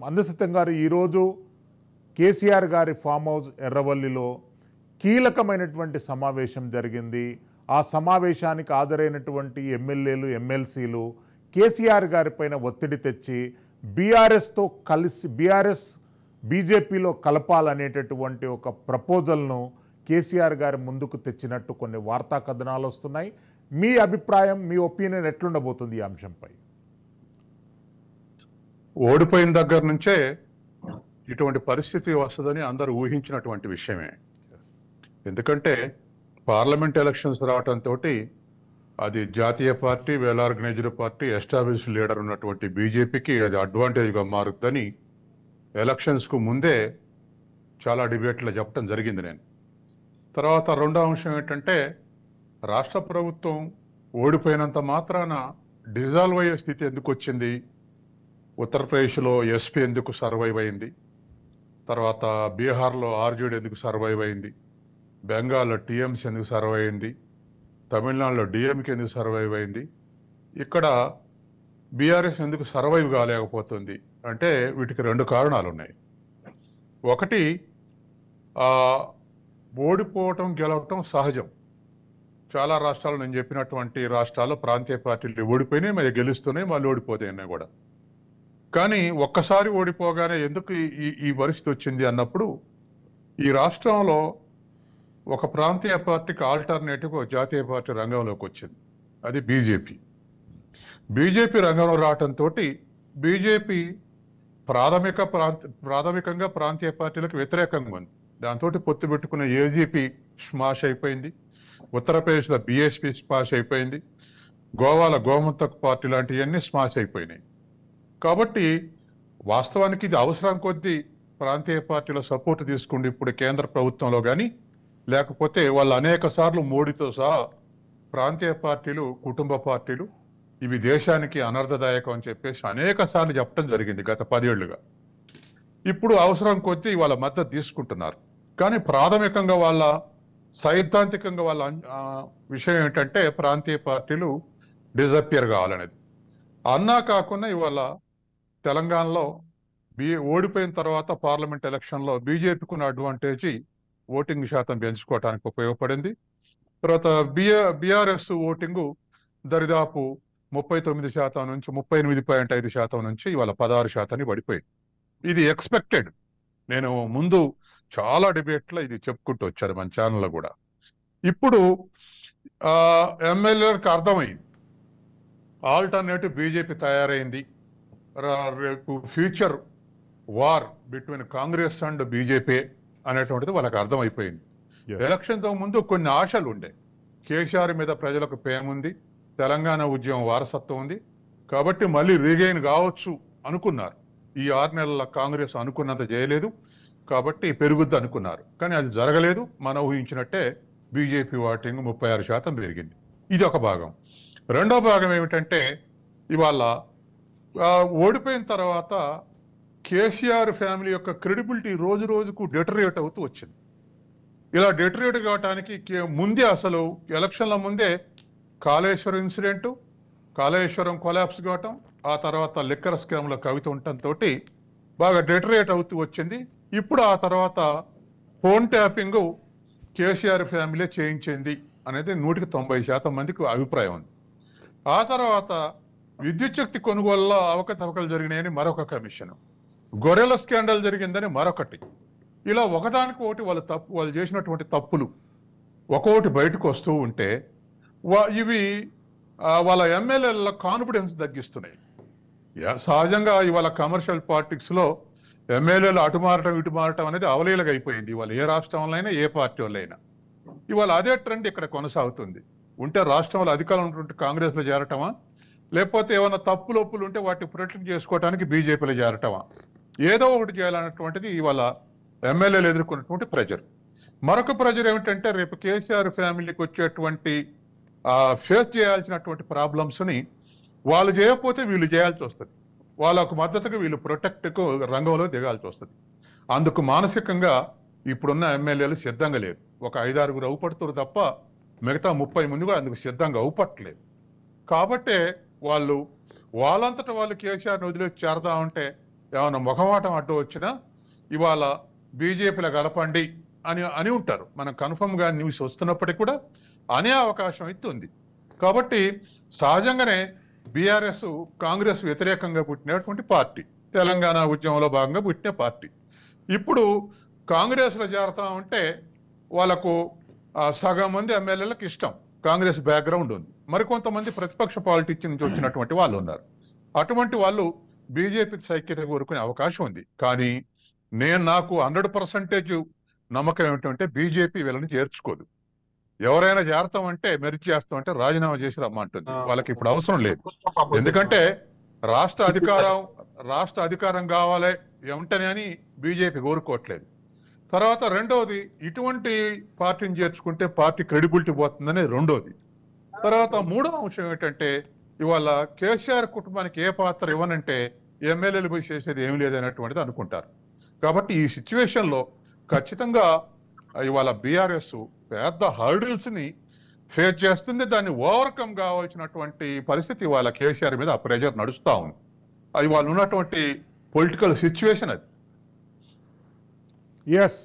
అందసితం గారు ఈరోజు కేసీఆర్ గారి ఫామ్ హౌస్ ఎర్రవల్లిలో కీలకమైనటువంటి సమావేశం జరిగింది. ఆ సమావేశానికి హాజరైనటువంటి ఎమ్మెల్యేలు ఎమ్మెల్సీలు కేసీఆర్ గారిపైన ఒత్తిడి తెచ్చి బీఆర్ఎస్తో కలిసి బీజేపీలో కలపాలనేటటువంటి ఒక ప్రపోజల్ను కేసీఆర్ గారి ముందుకు తెచ్చినట్టు కొన్ని వార్తా కథనాలు వస్తున్నాయి. మీ అభిప్రాయం, మీ ఒపీనియన్ ఎట్లుండబోతుంది ఈ అంశంపై? ఓడిపోయిన దగ్గర నుంచే ఇటువంటి పరిస్థితి వస్తుందని అందరూ ఊహించినటువంటి విషయమే. ఎందుకంటే పార్లమెంట్ ఎలక్షన్స్ రావడంతో అది జాతీయ party, well organised party, established leader ఉన్నటువంటి బీజేపీకి అది అడ్వాంటేజ్గా మారుతుందని ఎలక్షన్స్కు ముందే చాలా డిబేట్లో చెప్పడం జరిగింది. నేను తర్వాత రెండో అంశం ఏంటంటే, రాష్ట్ర ప్రభుత్వం ఓడిపోయినంత మాత్రాన డిజాల్వ్ అయ్యే స్థితి ఎందుకు వచ్చింది? ఉత్తరప్రదేశ్లో ఎస్పీ ఎందుకు సర్వైవ్ అయింది? తర్వాత బీహార్లో ఆర్జేడీ ఎందుకు సర్వైవ్ అయింది? బెంగాల్లో టీఎంసీ ఎందుకు సర్వైవ్ అయింది? తమిళనాడులో డిఎంకే ఎందుకు సర్వైవ్ అయింది? ఇక్కడ బీఆర్ఎస్ ఎందుకు సర్వైవ్ కాలేకపోతుంది అంటే వీటికి రెండు కారణాలు ఉన్నాయి. ఒకటి, ఓడిపోవటం గెలవటం సహజం. చాలా రాష్ట్రాలు, నేను చెప్పినటువంటి రాష్ట్రాల్లో ప్రాంతీయ పార్టీలు ఓడిపోయినాయి, మరి గెలుస్తున్నాయి, మళ్ళీ ఓడిపోతాయి కూడా. కానీ ఒక్కసారి ఓడిపోగానే ఎందుకు ఈ పరిస్థితి వచ్చింది అన్నప్పుడు, ఈ రాష్ట్రంలో ఒక ప్రాంతీయ పార్టీకి ఆల్టర్నేటివ్ జాతీయ పార్టీ రంగంలోకి వచ్చింది. అది బీజేపీ. బీజేపీ రంగంలో రావడంతో బీజేపీ ప్రాథమికంగా ప్రాంతీయ పార్టీలకు వ్యతిరేకంగా ఉంది. దాంతో పొత్తు పెట్టుకున్న ఏజీపీ స్మాష్ అయిపోయింది. ఉత్తరప్రదేశ్లో బీఎస్పీ స్మాష్ అయిపోయింది. గోవాలో గోమంతక్ పార్టీ లాంటివన్నీ స్మాష్ అయిపోయినాయి. కాబట్టి వాస్తవానికి ఇది అవసరం కొద్దీ ప్రాంతీయ పార్టీల సపోర్ట్ తీసుకుండి ఇప్పుడు కేంద్ర ప్రభుత్వంలో కానీ, లేకపోతే వాళ్ళు అనేక సార్లు మోడీతో సహా ప్రాంతీయ పార్టీలు, కుటుంబ పార్టీలు ఇవి దేశానికి అనర్థదాయకం అని చెప్పేసి అనేక సార్లు చెప్పడం జరిగింది గత 10 ఏళ్లుగా. ఇప్పుడు అవసరం కొద్దీ వాళ్ళ మద్దతు తీసుకుంటున్నారు. కానీ ప్రాథమికంగా సైద్ధాంతికంగా వాళ్ళ విషయం ఏంటంటే ప్రాంతీయ పార్టీలు డిజపియర్ కావాలనేది. అన్నా కాకుండా ఇవాళ తెలంగాణలో ఓడిపోయిన తర్వాత పార్లమెంట్ ఎలక్షన్లో బీజేపీకి ఉన్న అడ్వాంటేజ్ ఓటింగ్ శాతం పెంచుకోవడానికి ఉపయోగపడింది. తర్వాత బీఆర్ఎస్ ఓటింగు దరిదాపు 39% నుంచి 38.5% నుంచి ఇవాళ 16% పడిపోయింది. ఇది ఎక్స్పెక్టెడ్. నేను ముందు చాలా డిబేట్లో ఇది చెప్పుకుంటూ వచ్చాను మన ఛానల్లో కూడా. ఇప్పుడు ఎమ్మెల్యేలకు అర్థమైంది ఆల్టర్నేటివ్ బీజేపీ తయారైంది. రేపు future war between Congress and BJP అనేటువంటిది వాళ్ళకి అర్థమైపోయింది. ఎలక్షన్తో ముందు కొన్ని ఆశలు ఉండే. కేసీఆర్ మీద ప్రజలకు ప్రేమ ఉంది, తెలంగాణ ఉద్యమం వారసత్వం ఉంది, కాబట్టి మళ్ళీ రీగైన్ కావచ్చు అనుకున్నారు. ఈ 6 నెలల కాంగ్రెస్ అనుకున్నంత చేయలేదు, కాబట్టి పెరుగుద్ది అనుకున్నారు. కానీ అది జరగలేదు. మనం ఊహించినట్టే బీజేపీ ఓటింగ్ 36% పెరిగింది. ఇది ఒక భాగం. రెండో భాగం ఏమిటంటే, ఇవాళ ఓడిపోయిన తర్వాత కేసీఆర్ ఫ్యామిలీ యొక్క క్రెడిబిలిటీ రోజు రోజుకు డెటరేట్ అవుతూ వచ్చింది. ఇలా డెటరేట్ కావడానికి ముందే, అసలు ఎలక్షన్ల ముందే కాళేశ్వరం ఇన్సిడెంటు, కాళేశ్వరం కొలాప్స్ కావటం, ఆ తర్వాత లిక్కర్ స్కామ్లో కవిత ఉండటంతో బాగా డెటరేట్ అవుతూ వచ్చింది. ఇప్పుడు ఆ తర్వాత ఫోన్ ట్యాపింగ్ కేసీఆర్ ఫ్యామిలీ చేయించింది అనేది 190% మందికి అభిప్రాయం ఉంది. ఆ తర్వాత విద్యుత్ శక్తి కొనుగోలులో అవకతవకలు జరిగినాయని మరొక కమిషన్, గొర్రెల స్కాండల్ జరిగిందని మరొకటి. ఇలా ఒకదానికి ఒకటి వాళ్ళు చేసినటువంటి తప్పులు ఒక్కొక్కటి బయటకు వస్తూ ఉంటే ఇవి వాళ్ళ ఎమ్మెల్యేల కాన్ఫిడెన్స్ తగ్గిస్తున్నాయి. సహజంగా ఇవాళ కమర్షియల్ పాలిటిక్స్లో ఎమ్మెల్యేలు అటు మారటం ఇటు మారటం అనేది అవలీలగా అయిపోయింది. ఇవాళ ఏ రాష్ట్రంలో అయినా, ఏ పార్టీ వాళ్ళైనా ఇవాళ అదే ట్రెండ్ ఇక్కడ కొనసాగుతుంది. ఉంటే రాష్ట్రంలో అధికారంలో ఉన్నటువంటి కాంగ్రెస్లో చేరటమా, లేకపోతే ఏమైనా తప్పులొప్పులు ఉంటే వాటిని ప్రొటెక్ట్ చేసుకోవడానికి బీజేపీలో చేరటమా, ఏదో ఒకటి చేయాలన్నటువంటిది ఇవాళ ఎమ్మెల్యేలు ఎదుర్కొన్నటువంటి ప్రెజర్. మరొక ప్రెజర్ ఏమిటంటే, రేపు కేసీఆర్ ఫ్యామిలీకి వచ్చేటువంటి ఫేస్ చేయాల్సినటువంటి ప్రాబ్లమ్స్ని వాళ్ళు చేయకపోతే వీళ్ళు చేయాల్సి వస్తుంది. వాళ్ళకు మద్దతుగా వీళ్ళు ప్రొటెక్ట్కు రంగంలో దిగాల్సి వస్తుంది. అందుకు మానసికంగా ఇప్పుడున్న ఎమ్మెల్యేలు సిద్ధంగా లేరు. ఒక 5-6 అవుపడుతున్నారు తప్ప మిగతా 30 మంది కూడా అందుకు సిద్ధంగా అవుపట్టలేదు. కాబట్టే వాళ్ళంతటా వాళ్ళు కేసీఆర్ని వదిలేసి చేరదామంటే ఏమైనా ముఖమాటం అడ్డు వచ్చినా ఇవాళ బీజేపీలో కలపండి అని ఉంటారు. మనం కన్ఫర్మ్గా న్యూస్ వస్తున్నప్పటికీ కూడా అనే అవకాశం అయితే ఉంది. కాబట్టి సహజంగానే బీఆర్ఎస్ కాంగ్రెస్ వ్యతిరేకంగా పుట్టినటువంటి పార్టీ, తెలంగాణ ఉద్యమంలో భాగంగా పుట్టిన పార్టీ. ఇప్పుడు కాంగ్రెస్లో చేరతా ఉంటే వాళ్ళకు సగం మంది ఎమ్మెల్యేలకు ఇష్టం, కాంగ్రెస్ బ్యాక్గ్రౌండ్ ఉంది. మరికొంతమంది ప్రతిపక్ష పాలిటిక్స్ నుంచి వచ్చినటువంటి వాళ్ళు ఉన్నారు. అటువంటి వాళ్ళు బీజేపీ సైక్యత కోరుకునే అవకాశం ఉంది. కానీ నాకు 100% నమ్మకం ఏమిటంటే బీజేపీ వీళ్ళని చేర్చుకోదు. ఎవరైనా చేరతామంటే మెరిట్ చేస్తామంటే రాజీనామా చేసి రమ్మంటుంది. వాళ్ళకి ఇప్పుడు అవసరం లేదు. ఎందుకంటే రాష్ట్ర అధికారం కావాలి ఏమిటని అని బీజేపీ కోరుకోవట్లేదు. తర్వాత రెండవది, ఇటువంటి పార్టీని చేర్చుకుంటే పార్టీ క్రెడిబిలిటీ పోతుందని రెండోది. తర్వాత మూడవ అంశం ఏంటంటే ఇవాళ కేసీఆర్ కుటుంబానికి ఏ పాత్ర ఇవ్వనంటే ఎమ్మెల్యేలు పోయి చేసేది ఏమి లేదనేటువంటిది అనుకుంటారు. కాబట్టి ఈ సిచ్యువేషన్లో ఖచ్చితంగా ఇవాళ బీఆర్ఎస్ పెద్ద హర్డిల్స్ ని ఫేస్ చేస్తుంది. దాన్ని ఓవర్కమ్ కావాల్సినటువంటి పరిస్థితి ఇవాళ కేసీఆర్ మీద ఆ ప్రెజర్ నడుస్తూ ఉంది. అది వాళ్ళు ఉన్నటువంటి పొలిటికల్ సిచ్యువేషన్ అది. ఎస్.